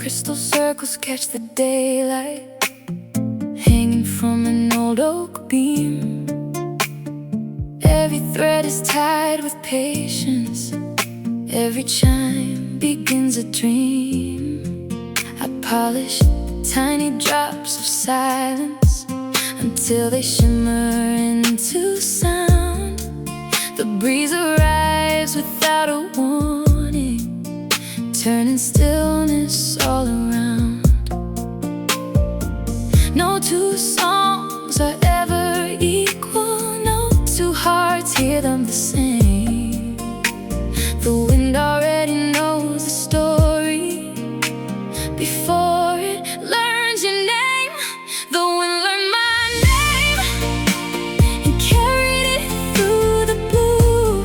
Crystal circles catch the daylight, hanging from an old oak beam. Every thread is tied with patience, every chime begins a dream. I polish tiny drops of silence until they shimmer into sound. The breeze arrives without a warning, turning stillness all around. No two songs are ever equal, no two hearts hear them the same. The wind already knows the story before it learns your name. The wind learned my name and carried it through the blue,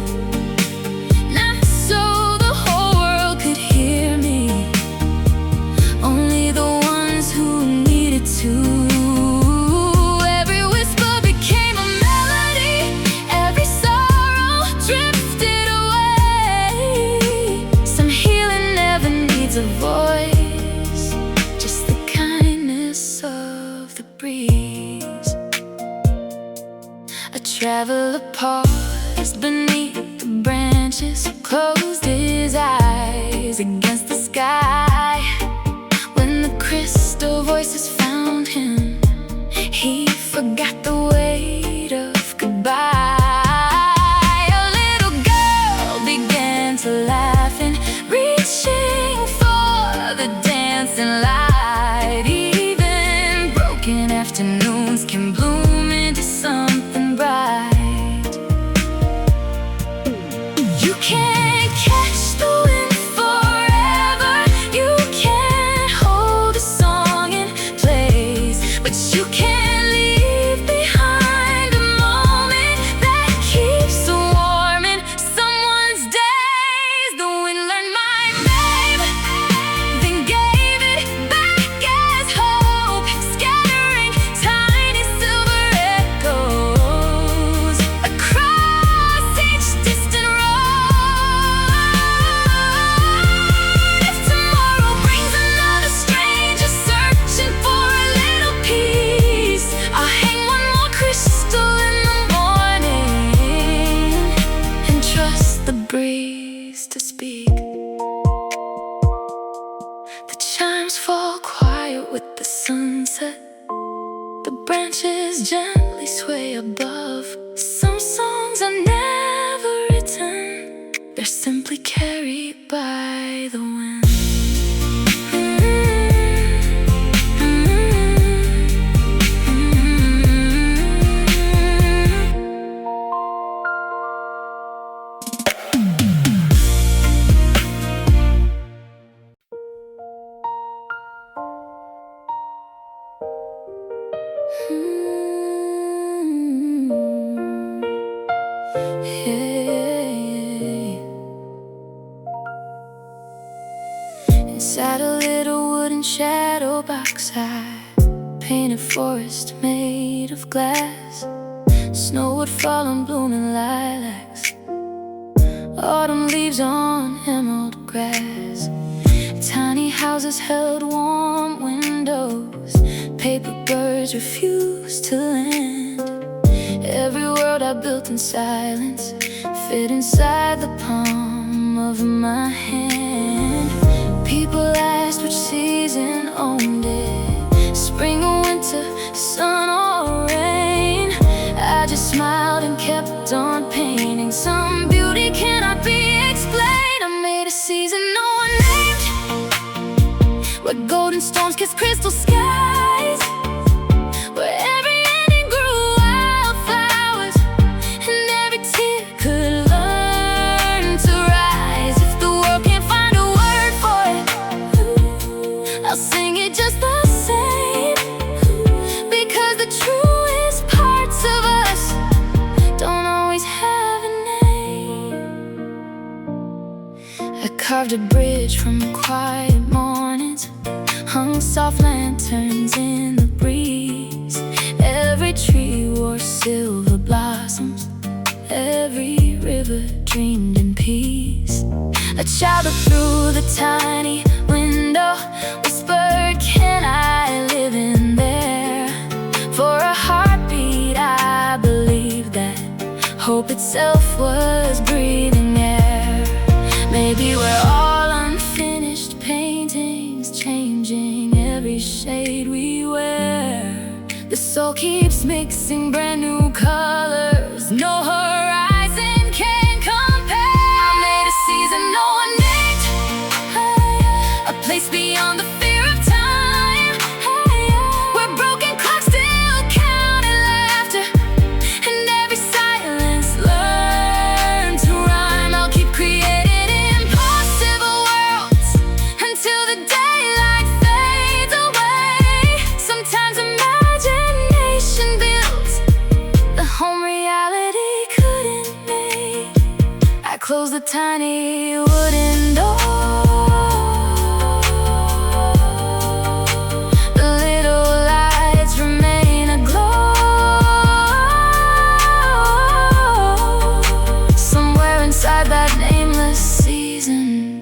not so the whole world could hear me, only the ones who needed to. Every whisper became a melody, every sorrow drifted away. Some healing never needs a voice, just the kindness of the breeze. A traveler paused beneath the branches, closed his eyes against the sky. When the crystal voices found him, he forgot the weight of goodbye. A little girl began to laugh and reaching for the dancing light. Even broken afternoons can bloom into something bright. You can't catch the wind forever, you can't hold a song in place, but you can leave behind a moment that keeps warm in someone's days. The wind learned my name, then gave it back as hope, scattering tiny silver echoes across each distant road. If tomorrow brings another stranger searching for a little peace, I'll hang one more crystal in the morning and trust the breeze to speak. The chimes fall quiet with the sunset, the branches gently sway above. Some songs are never written, they're simply carried by the wind. Inside a little wooden shadow box, I painted forest made of glass. Snow would fall on blooming lilacs, autumn leaves on emerald grass. Tiny houses held warm windows, paper birds refused to land. Every world I built in silence fit inside the palm of my hand. People asked which season owned it, spring or winter, sun or rain. I just smiled and kept on painting. Some beauty cannot be explained. I made a season no one named, where golden storms kiss crystal skies, where every ending grew wildflowers and every tear could learn to rise. If the world can't find a word for it, I'll sing it just the same, because the truest parts of us don't always have a name. I carved a bridge from quiet mornings, hung soft lanterns in the breeze. Every tree wore silver blossoms, every river dreamed in peace. A child looked through the tiny window window, whispered, can I live in there? For a heartbeat I believed that hope itself was breathing air. Maybe we're all unfinished paintings, changing every shade we wear. The soul keeps mixing brand new colors, no horizon can compare. I made a season no one named, a place beyond the fear of time, where broken clocks still count in laughter, and every silence learned to rhyme. I'll keep creating impossible worlds until the daylight fades away. Sometimes imagination builds the home reality couldn't make. I close the tiny wooden door, the little lights remain aglow. Somewhere inside that nameless season,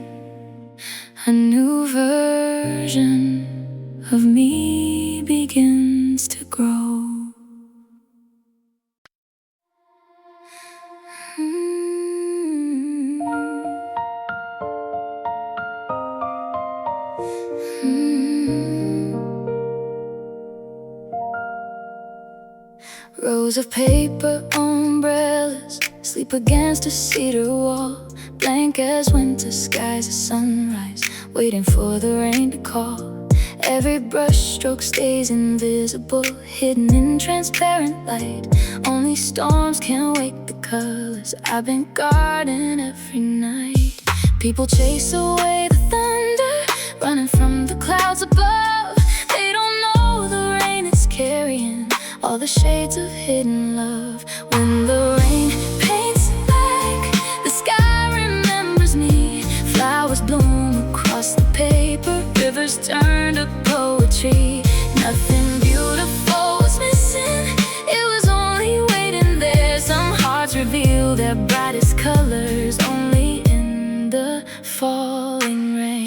a new version of me begins to grow. Rows of paper umbrellas sleep against a cedar wall, blank as winter skies, a sunrise waiting for the rain to call. Every brushstroke stays invisible, hidden in transparent light. Only storms can wake the colors I've been guarding every night. People chase away the thunder, running from the clouds above. They don't know the rain is carrying all the shades of hidden love. When the rain paints black, the sky remembers me. Flowers bloom across the paper, rivers turn to poetry. Nothing beautiful was missing, it was only waiting there. Some hearts reveal their brightest colors only in the falling rain.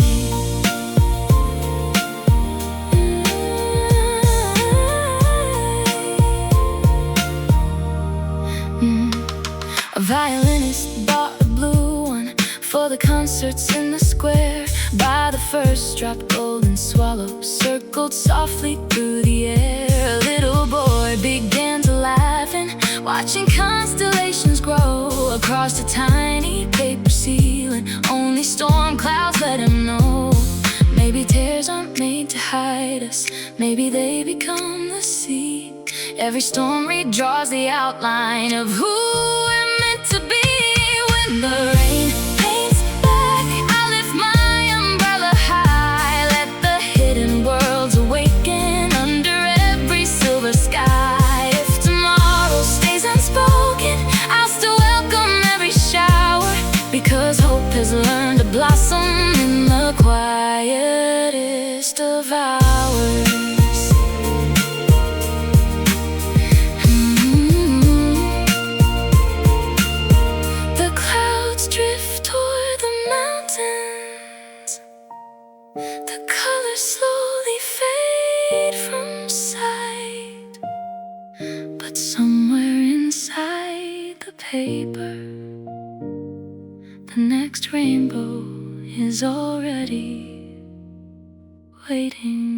A violinist bought a blue one for the concerts in the square. By the first drop, golden swallow circled softly through the air. A little boy began to laugh and watching constellations grow across a tiny paper ceiling. Only storm clouds let him know. Maybe tears aren't made to hide us, maybe they become the sea. Every storm redraws the outline of who we're meant to be. When the rain paints black, I lift my umbrella high. Let the hidden worlds awaken under every silver sky. If tomorrow stays unspoken, I'll still welcome every shower, because hope has learned to blossom in the quietest of hours. The colors slowly fade from sight, but somewhere inside the paper, the next rainbow is already waiting.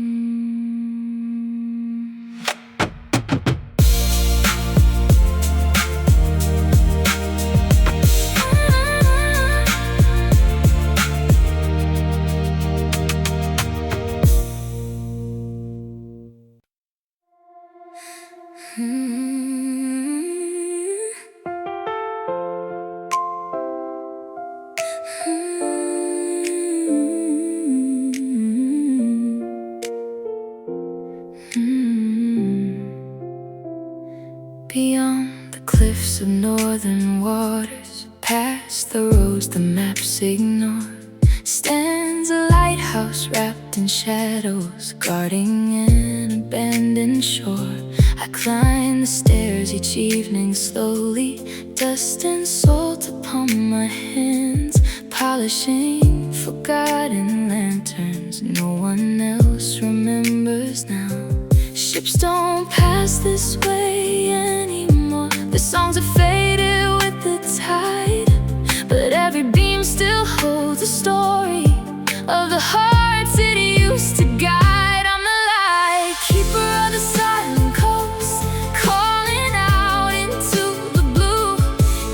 Beyond the cliffs of northern waters, past the roads the maps ignore, stands a lighthouse wrapped in shadows, guarding an abandoned shore. I climb the stairs each evening slowly, dust and salt upon my hands, polishing forgotten lanterns dreams no one else remembers now. Ships don't pass this way anymore. The songs have faded with the tide, but every beam still holds a story of the hearts it used to guide. I'm the light keeper of the silent coast, calling out into the blue,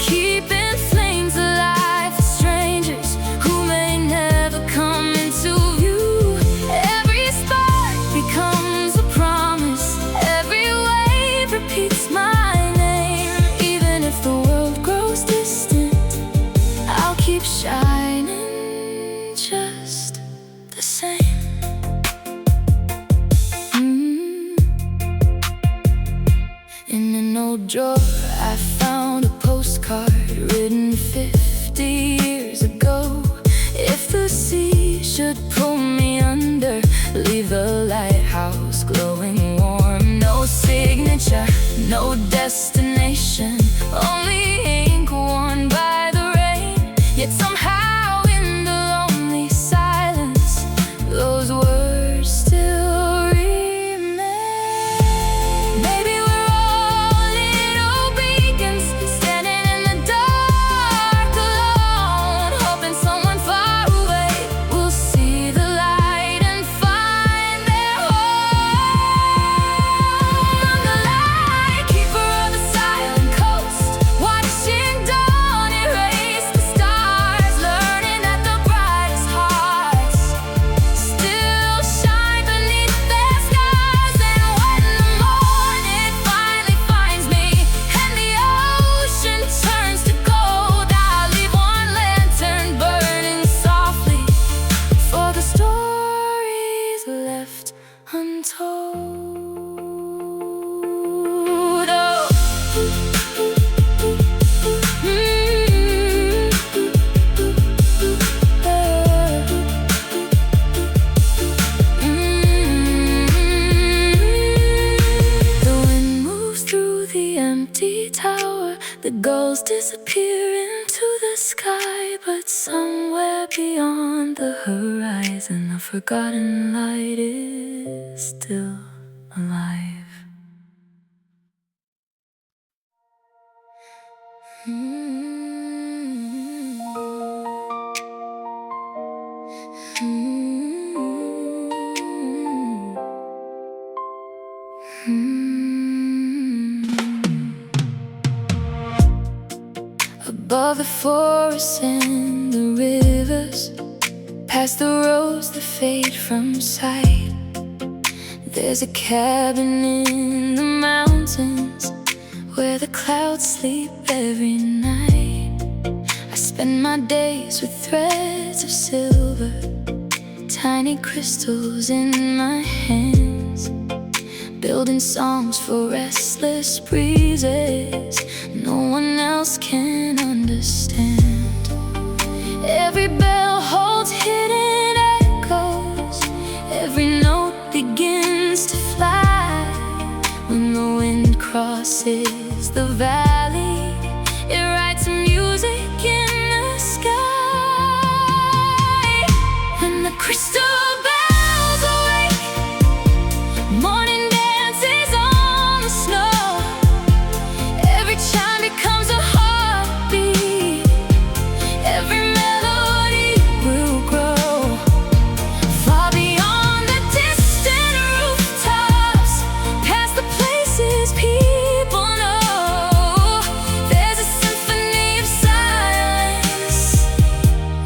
keeping flames alive for strangers who may never come into view. Every spark becomes a promise, every wave repeats my name. Even if the world grows distant, I'll keep shining just the same. In an old drawer I found a postcard written 50 years ago. If the sea should pull me under, leave the lighthouse glowing warm. No signature, no destination, only ink worn by the rain. Yet somehow in the lonely silence, those words still remain. Maybe we're all little beacons, standing in the dark alone, hoping someone far away will see the light and find their home. I'm the light keeper of the silent coast, watching dawn erase the stars, learning that the brightest hearts still shine beneath their scars. And when the morning finally finds me and the ocean turns to gold, I'll leave one lantern burning softly for the stories left untold. The wind moves through the empty tower, the gulls disappear into the sky, but somewhere beyond the horizon, a forgotten light is still alive. Above the forests and the rivers, past the roads that fade from sight, there's a cabin in the mountains where the clouds sleep every night. I spend my days with threads of silver, tiny crystals in my hands, building songs for restless breezes no one else can understand. Every bell holds hidden echoes, every note begins to fly. When the wind crosses the valley, it writes music in the sky. When the crystal bells awake, morning dances on the snow. Every chime becomes a heartbeat, every melody will grow. Far beyond the distant rooftops, past the places people know, there's a symphony of silence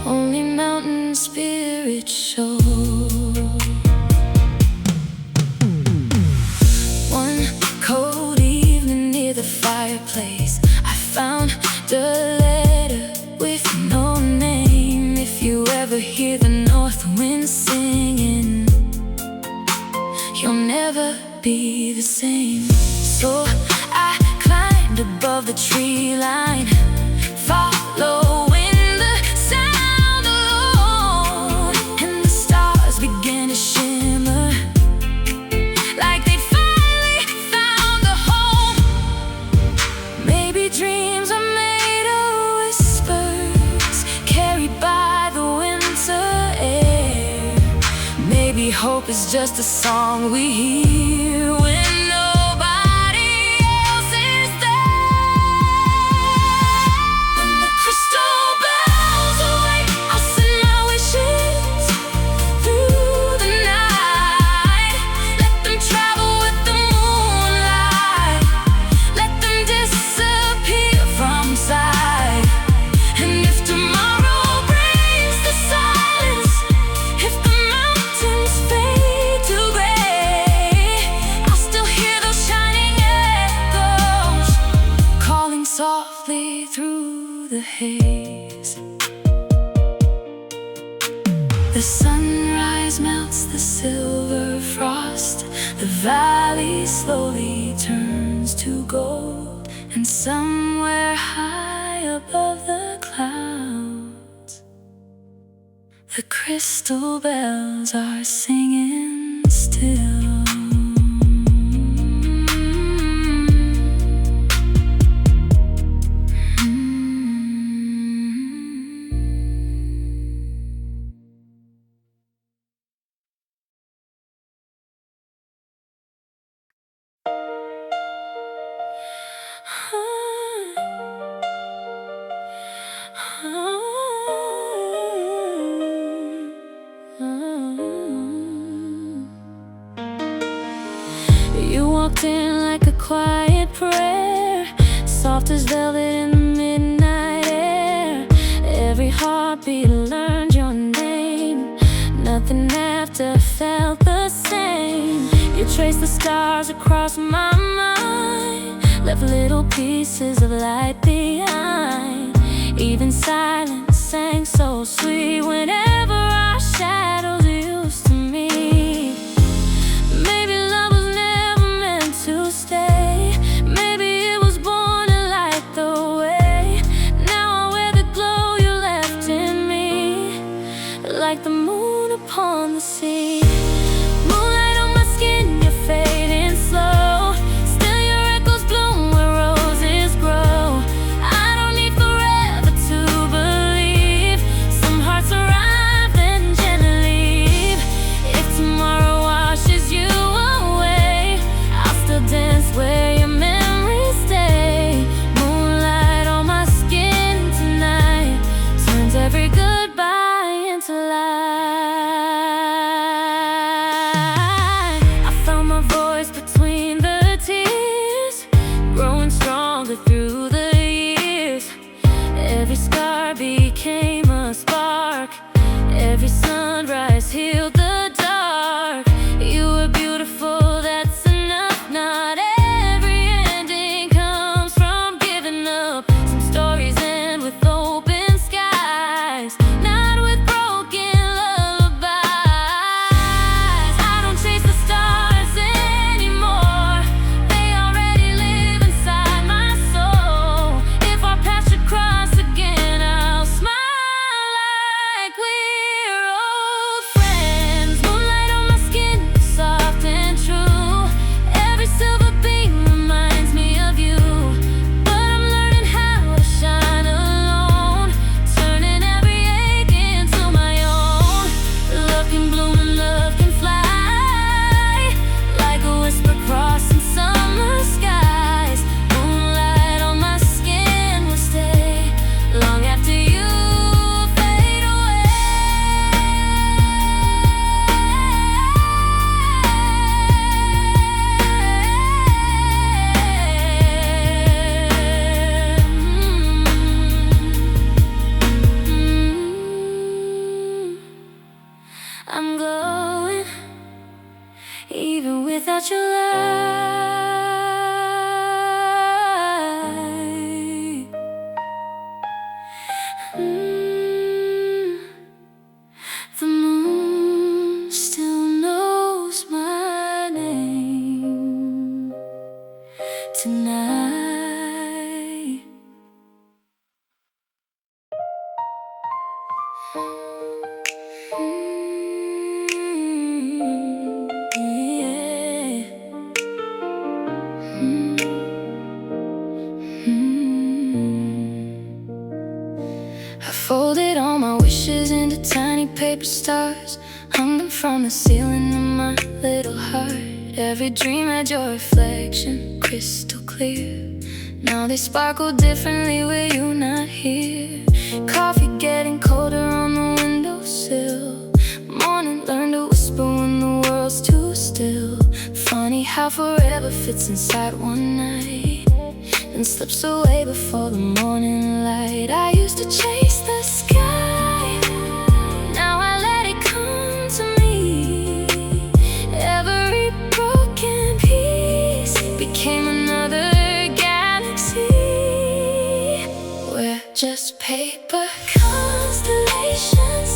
only mountain spirits show. One cold evening near the fireplace, I found a letter with no name. If you ever hear the north wind singing, you'll never be the same. So I climbed above the tree line, following the sound alone, and the stars began to shimmer like they'd finally found a home. Maybe dreams are made of whispers carried by the winter air. hope is just a song we hear when nobody else is there. When the crystal bells awake, I'll send my wishes through the night. Let them travel with the moonlight. Let them disappear from sight. And if tomorrow brings the silence, if the mountains fade to gray, I'll still hear those shining echoes calling softly through the haze. The sunrise melts the silver frost. The valley slowly turns to gold. And somewhere high above the clouds, the crystal bells are singing still. You walked in like a quiet prayer, soft as velvet in the midnight air. Every heartbeat learned your name. Nothing after felt the same. You traced the stars across my mind, left little pieces of light behind. Even silence sang so sweet whenever our shadows used to meet. Maybe love was never meant to stay. Maybe it was born to light the way. Now I wear the glow you left in me, like the moon upon the sea. Moonlight on my skin, you're fading slow. Still your echoes bloom where roses grow. I don't need forever to believe. Some hearts arrive and gently leave. If tomorrow washes you away, I'll still dance where your memories stay. Moonlight on my skin tonight turns every goodbye into light. I found my voice between the tears, growing stronger through the years. Every scar became a spark. Every sunrise healed the dark. You were beautiful, that's enough. Not every ending comes from giving up. Some stories end with open skies, not with broken lullabies. I don't chase the stars anymore. They already live inside my soul. If our paths should cross again, I'll smile like we're old friends. Moonlight on my skin, soft and true. Every silver beam reminds me of you. But I'm learning how to shine alone, turning every ache into my own. Love can bloom and love can fly, like a whisper crossing summer skies. Moonlight on my skin will stay long after you fade away. I'm glowing even without your light. The moon still knows my name tonight. Yeah. I folded all my wishes into tiny paper stars. hung from the ceiling of my little heart. Every dream had your reflection, crystal clear. Now they sparkle differently with you not here. Coffee getting colder on the windowsill. Morning learn to whisper when the world's too still. Funny how forever fits inside one night, then slips away before the morning light. I used to chase the sky, now I let it come to me. Every broken piece became another galaxy. We're just paper constellations,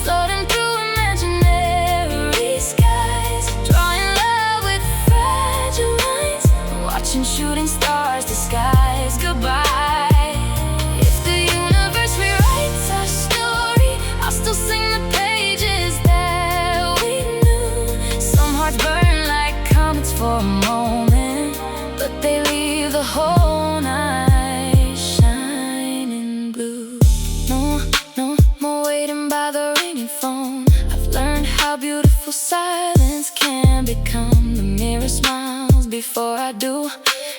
floating through imaginary skies, drawing love with fragile lines, watching shooting stars disguise goodbye. If the universe rewrites our story, I'll still sing the pages that we knew. Some hearts burn like comets for a moment, but they leave the whole night shining blue. No more waiting by the ringing phone. I've learned how beautiful silence can become. The mirror smiles before I do.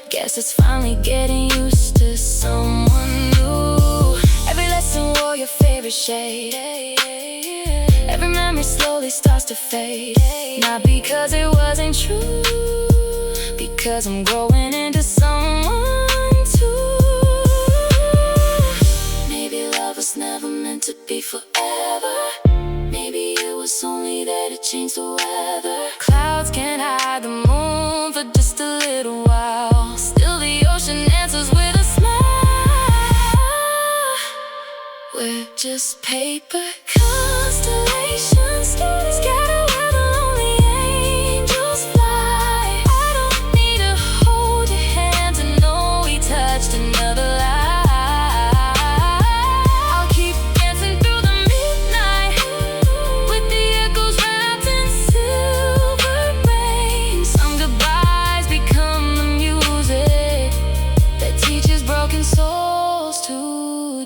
Guess it's finally getting used to someone new. Every lesson wore your favorite shade. Every memory slowly starts to fade. Not because it wasn't true, because I'm growing into someone too. Maybe love was never meant to be forever. Maybe it was only there to change the weather. Clouds can't hide the moon for just a little while. Still the ocean answers with a smile. We're just paper constellations, scattered where the lonely angels fly. I don't need to hold your hand to know we touched another life. I'll keep dancing through the midnight with the echoes wrapped in silver rain. Some goodbyes become the music that teaches broken souls to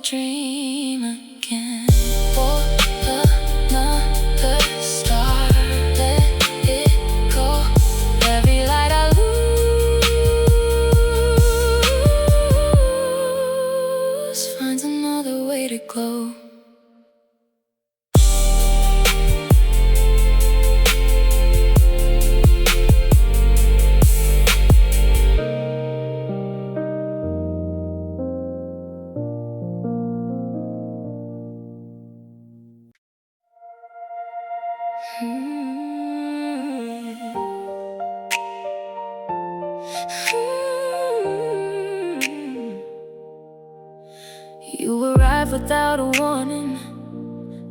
dream again. For another star, let it go. Every light I lose finds another way to glow. You arrive without a warning,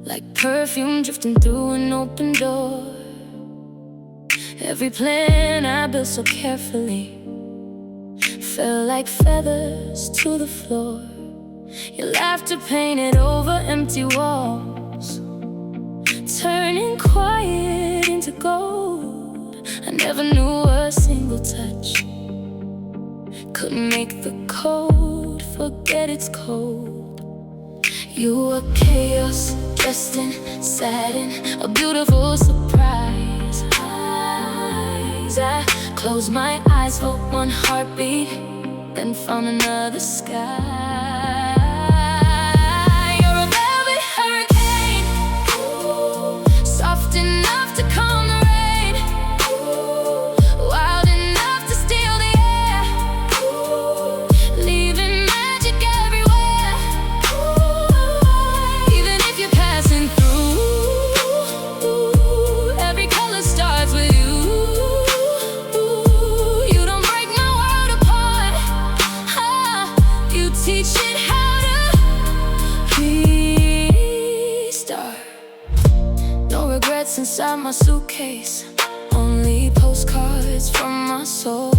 like perfume drifting through an open door. Every plan I built so carefully fell like feathers to the floor. Your laughter painted over empty walls, turning quiet into gold. I never knew a single touch could make the cold forget it's cold. You were chaos dressed in satin, a beautiful surprise. I closed my eyes for one heartbeat, then found another sky. You're a velvet hurricane, soft enough to calm the rain, wild enough to steal the air, leaving magic everywhere. Even if you're passing through, every color starts with you. You don't break my world apart. You teach it how to restart. No regrets inside my suitcase, only postcards from my soul.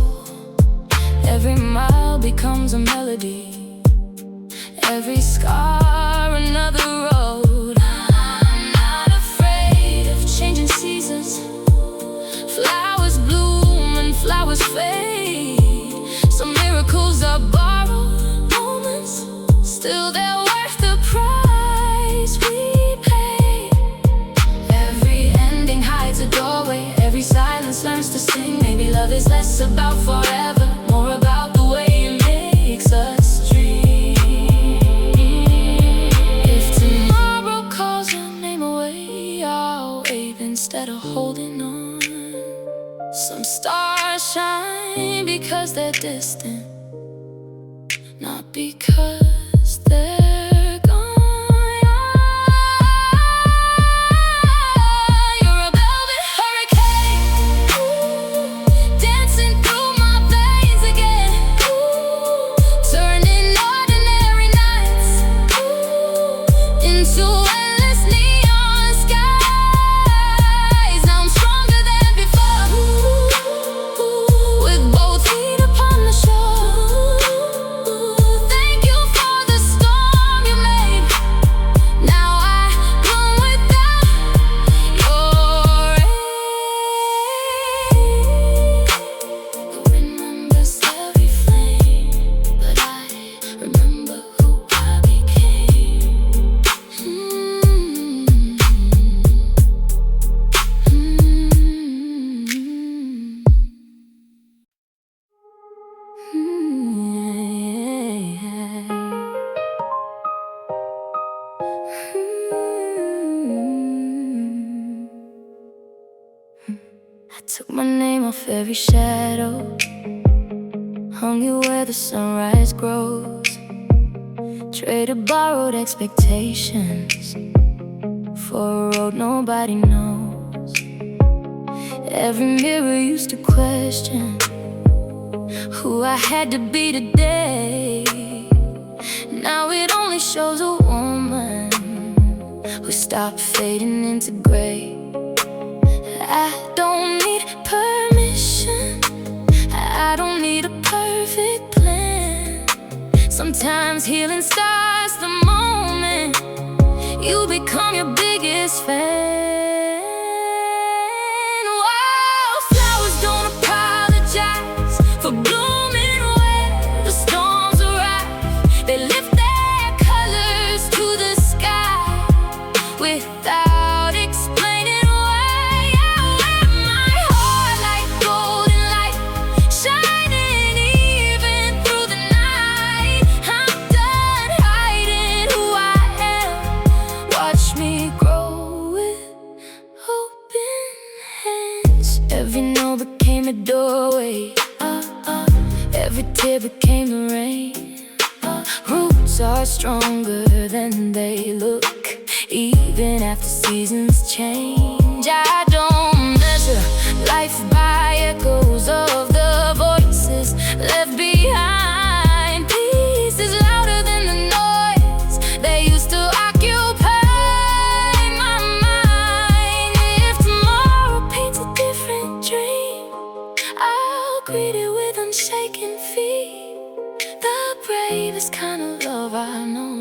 Every mile becomes a melody, every scar another road. I'm not afraid of changing seasons. Flowers bloom and flowers fade. Some miracles are borrowed moments, still they're worth the price we pay. Every end is less about forever, more about the way it makes us dream. If tomorrow calls your name away, I'll wave instead of holding on. Some stars shine because they're distant, not because they're gone. You're a velvet hurricane, ooh, dancing through my veins again, ooh, turning ordinary nights, ooh, into endless neon skies. Now I'm stronger than before, ooh, with both feet upon the shore. Thank you for the storm you made. Now I bloom without your aid. The wind remembers every flame, but I remember who I became. I took my name off every shadow, hung it where the sunrise grows, traded borrowed expectations for a road nobody knows. Every mirror used to question who I had to be today. Now it only shows a woman who stopped fading into gray. I don't need permission, I don't need a perfect plan. Sometimes healing starts the moment you become your biggest fan. Wildflowers don't apologize for blooming where the storms arrive. They lift their colors to the sky without explaining why. I wear my heart like golden light, shining even through the night. I'm done hiding who I am. Watch me grow with open hands. Every no became a doorway, every tear became the rain. Roots are stronger than they look, even after seasons change. I don't measure life by echoes of the voices left behind. Peace is louder than the noise they used to occupy my mind. If tomorrow paints a different dream, I'll greet it with unshaken feet. The bravest kind of love I know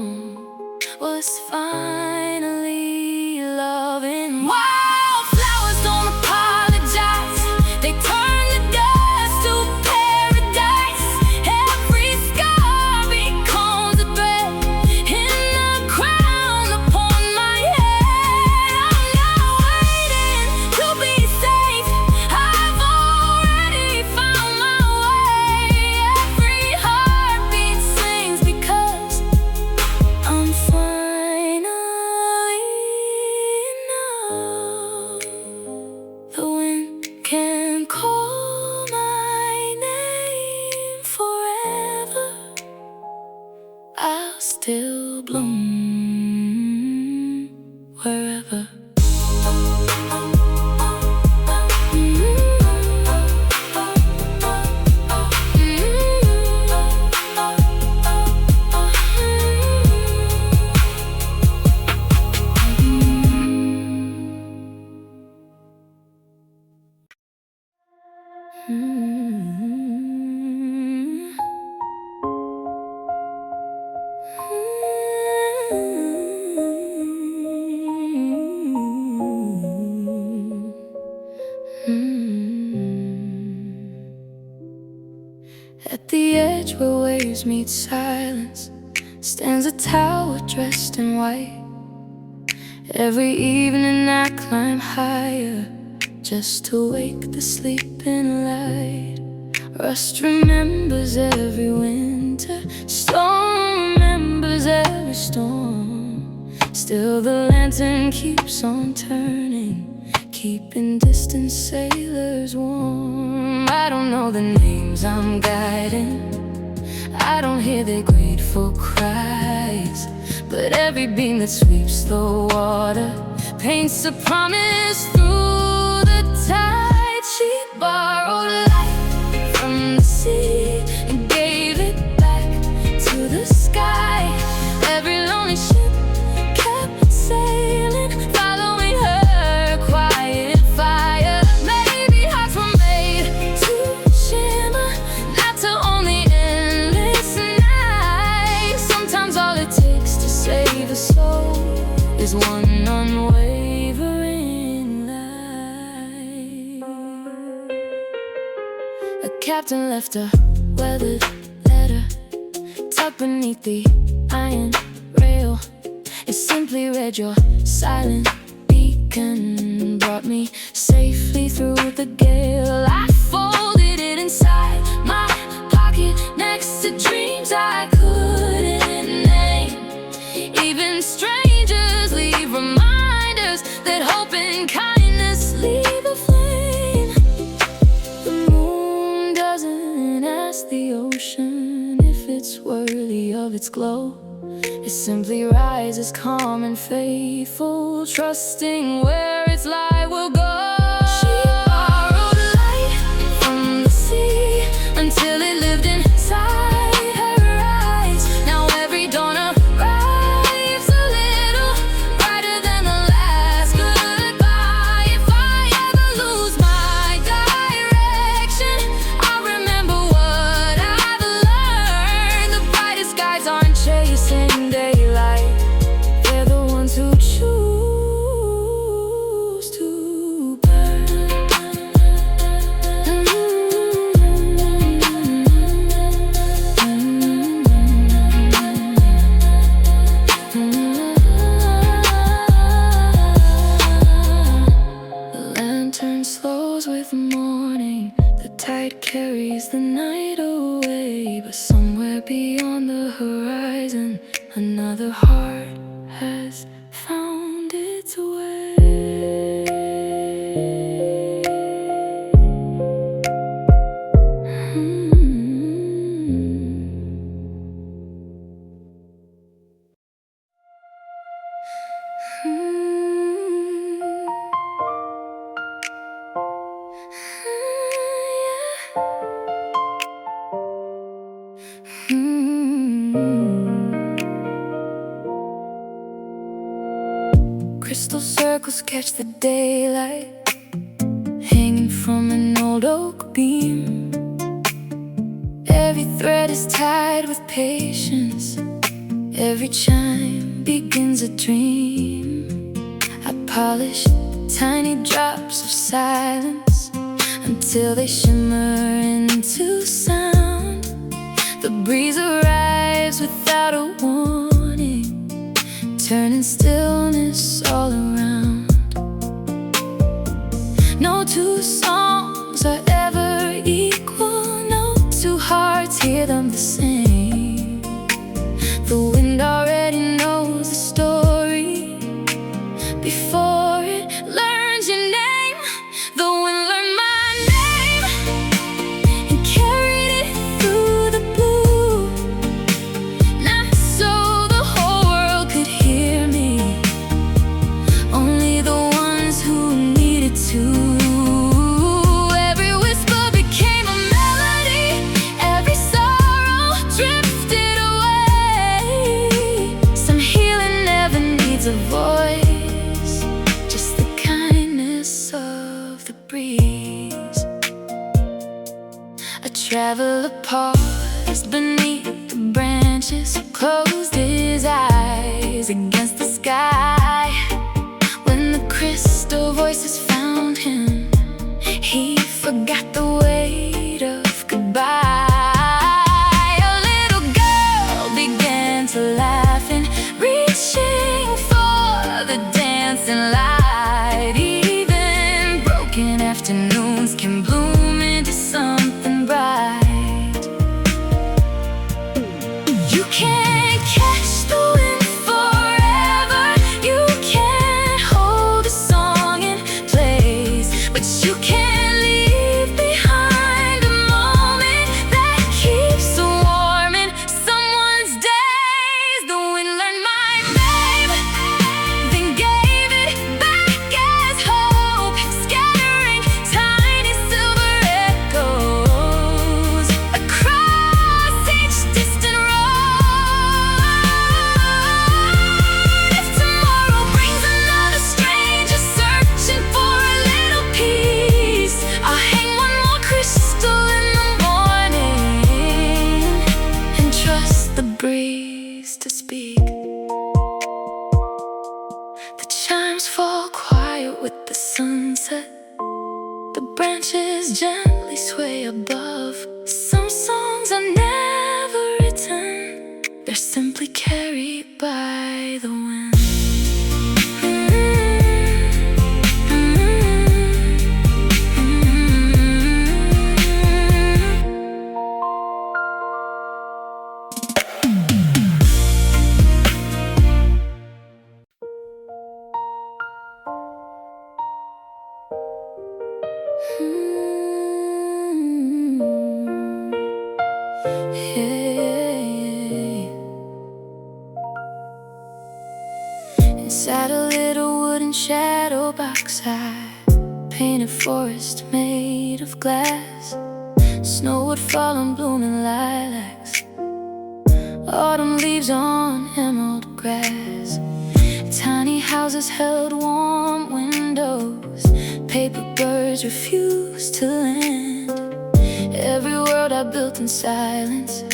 was finally loving. Wildflowers don't apologize, they turn the dust to paradise. Every scar becomes a thread in the crown upon my head. I'm not waiting to be safe, I've already found my way. Every heartbeat sings because I'm finally know the wind can call my name forever. I'll still bloom wherever. At the edge where waves meet silence stands a tower dressed in white. Every evening I climb higher just to wake the sleeping light. Rust remembers every winter, stone remembers every storm. Still the lantern keeps on turning, keeping distant sailors warm. I don't know the names I'm guiding, I don't hear their grateful cries, but every beam that sweeps the water paints a promise through the tide. She borrowed light from the sea and gave it back to the sky. Every lonely ship kept sailing, following her quiet fire. Maybe hearts were made to shimmer, not to only endless night. Sometimes all it takes to save a soul is one unwavering light. A captain left a weathered letter tucked beneath the iron rail. It simply read, "Your silent beacon brought me safely through the gale." I folded it inside my pocket next to dreams I couldn't name. Even strangers leave reminders that hope and kindness leave a flame. The moon doesn't ask the ocean if it's worthy of its glow. It simply rises calm and faithful, trusting where its light will go. She borrowed light from the sea until it lived inside her eyes. Now every dawn arrives a little brighter than the last goodbye. If I ever lose my direction, I'll remember what I've learned. The brightest skies aren't chasing daylight, they're the ones who choose to burn. The lantern slows with morning, the tide carries the night away. But somewhere beyond the horizon, another heart has found its way. Crystal circles catch the daylight, hanging from an old oak beam. Every thread is tied with patience, every chime begins a dream. I polish tiny drops of silence until they shimmer into sound. The breeze arrives without a warning, turning stillness all around. No two songs are ever equal, no two hearts hear them the same. The wind already knows the story before it learns your name. The wind learned my name and carried it through the blue, not so the whole world could hear me, only the ones who needed to. Every whisper became a melody, every sorrow drifted away. Some healing never needs a voice, just the kindness of the breeze. A traveler paused beneath the branches, closed his eyes against the sky. When the crystal voices found him, he forgot the weight of goodbye. A little girl began to laugh and reaching for the dancing light. Even broken voices gently sway above. Some songs are never written, they're simply carried by the wind. Inside a little wooden shadow box, I painted forest made of glass. Snow would fall on blooming lilacs, autumn leaves on emerald grass. Tiny houses held warm windows, paper birds refused to land. Every world I built in silence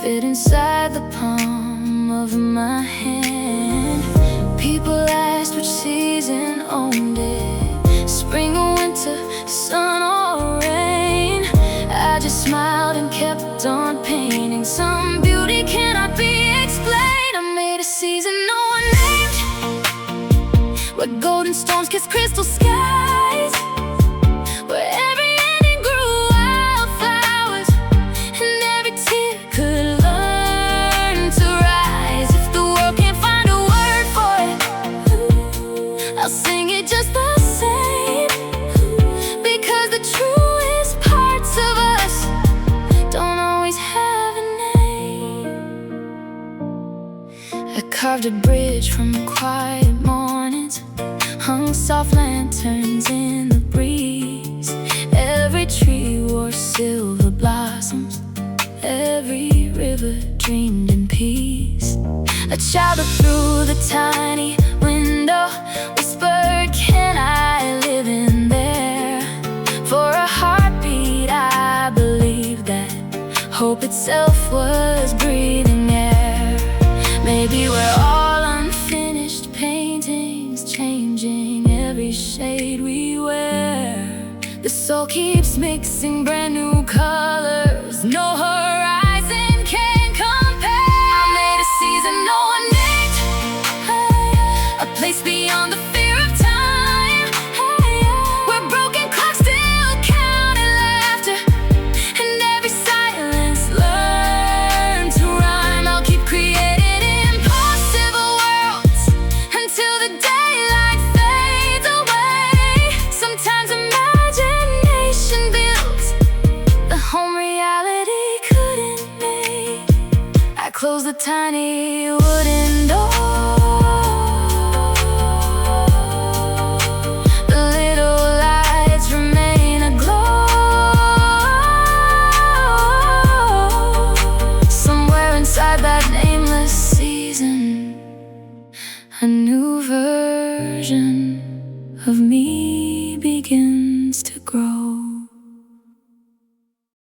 fit inside the palm of my hand. People asked which season owned it, spring or winter, sun or rain. I just smiled and kept on painting. Some beauty cannot be explained. I made a season no one named, where golden storms kiss crystal skies, where every ending grew wildflowers, and every tear could learn to rise. If the world can't find a word for it, I'll sing it just the same, because the truest parts of us don't always have a name. I carved a bridge from quiet mornings, hung soft lanterns in the breeze. Every tree wore silver blossoms, every river dreamed in peace. A child looked through the tiny window, whispered, "Can I live in there?" For a heartbeat I believed that hope itself was breathing air. Maybe we're all unfinished paintings, changing every shade we wear. The soul keeps mixing brand new colors, no horizon can compare. I made a season no one named, a place beyond the fear of time, where broken clocks still counted laughter, and every silence learned to rhyme. I'll keep creating impossible worlds until the daylight fades away. Sometimes imagination builds the home reality couldn't make. I close the tiny